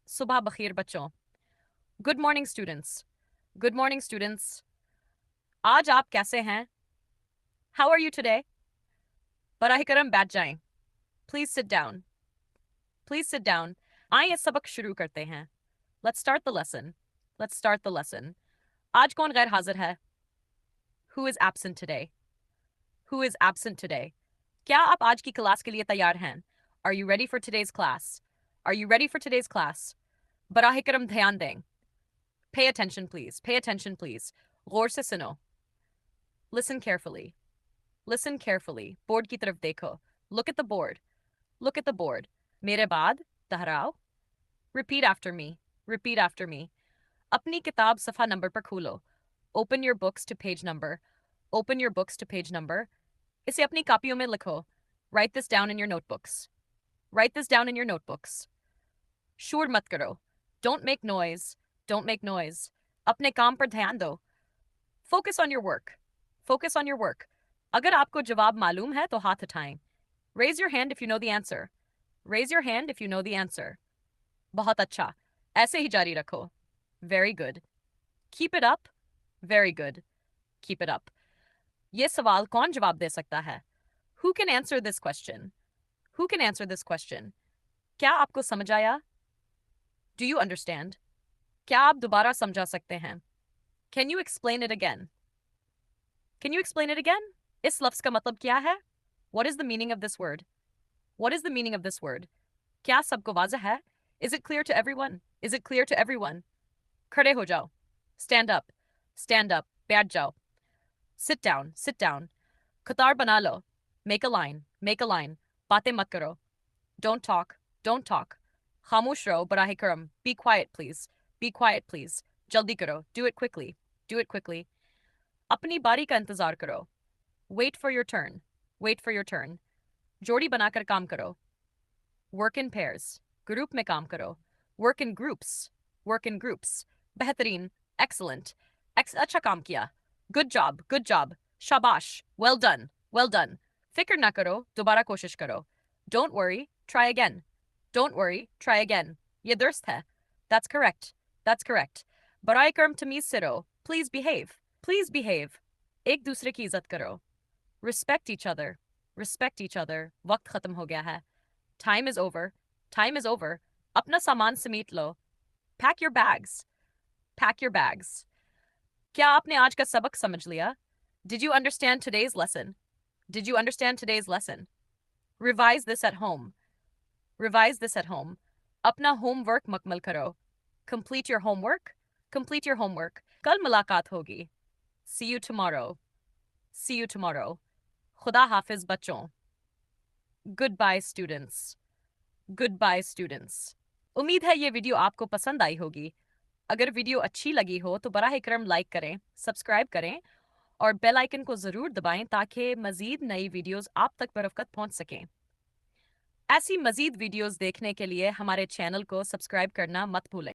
सुबह बखीर बच्चों. Good morning students. Good morning students. आज आप कैसे हैं? How are you today? बराह करम बैठ जाएं. Please sit down. Please sit down. आइए सबक शुरू करते हैं. Let's start the lesson. Let's start the lesson. आज कौन गैर हाजिर है? Who is absent today? Who is absent today? क्या आप आज की क्लास के लिए तैयार हैं? Are you ready for today's class? Are you ready for today's class? बराह करम ध्यान दें. Pay attention please. Pay attention please. गौर से सुनो. Listen carefully. Listen carefully. Board की तरफ देखो. Look at the board. Look at the board. मेरे बाद दोहराओ. Repeat after me. Repeat after me. अपनी किताब सफ़ा नंबर पर खोलो. Open your books to page number. Open your books to page number. इसे अपनी कापियों में लिखो. Write this down in your notebooks. Write this down in your notebooks. शोर मत करो. Don't make noise. Don't make noise. अपने काम पर ध्यान दो. Focus on your work. Focus on your work. अगर आपको जवाब मालूम है तो हाथ उठाएं. Raise your hand if you know the answer. Raise your hand if you know the answer. बहुत अच्छा. ऐसे ही जारी रखो. Very good. Keep it up. Very good. Keep it up. ये सवाल कौन जवाब दे सकता है? Who can answer this question? Who can answer this question? क्या आपको समझ आया? Do you understand? क्या आप दोबारा समझा सकते हैं? Can you explain it again? Can you explain it again? इस लफ्ज़ का मतलब क्या है? What is the meaning of this word? What is the meaning of this word? क्या सबको वाज़ह है? Is it clear to everyone? Is it clear to everyone? खड़े हो जाओ. Stand up. Stand up. बैठ जाओ. Sit down. Sit down. कतार बना लो. Make a line. Make a line. बातें मत करो. Don't talk. Don't talk. खामोश रहो बराह करम. Be quiet please. Be quiet please. जल्दी करो. Do it quickly. Do it quickly. अपनी बारी का इंतजार करो. Wait for your turn. Wait for your turn. जोड़ी बनाकर काम करो. Work in pairs. ग्रुप में काम करो. Work in groups. Work in groups. बेहतरीन. Excellent. अच्छा काम किया. Good job. Good job. शाबाश. Well done. Well done. फिक्र ना करो. दोबारा कोशिश करो. Don't worry. Try again. Don't worry. Try again. ये दुरुस्त है. That's correct. That's correct. बराए करम तमीज से रहो. Please behave. Please behave. एक दूसरे की इज्जत करो. Respect each other. Respect each other. वक्त खत्म हो गया है. Time is over. Time is over. अपना सामान समेट लो. Pack your bags. Pack your bags. क्या आपने आज का सबक समझ लिया? Did you understand today's lesson? Did you understand today's lesson? Revise this at home. Revise this at home. अपना homework मुकम्मल करो. Complete your homework. Complete your homework. कल मुलाकात होगी. See you tomorrow. See you tomorrow. खुदा हाफिज बच्चों. Goodbye students. Goodbye students. उम्मीद है ये वीडियो आपको पसंद आई होगी. अगर वीडियो अच्छी लगी हो तो बराह करम लाइक करें, सब्सक्राइब करें और बेल आइकन को ज़रूर दबाएं ताकि मज़ीद नई वीडियोस आप तक बरवक़्त पहुंच सकें. ऐसी मज़ीद वीडियोस देखने के लिए हमारे चैनल को सब्सक्राइब करना मत भूलें.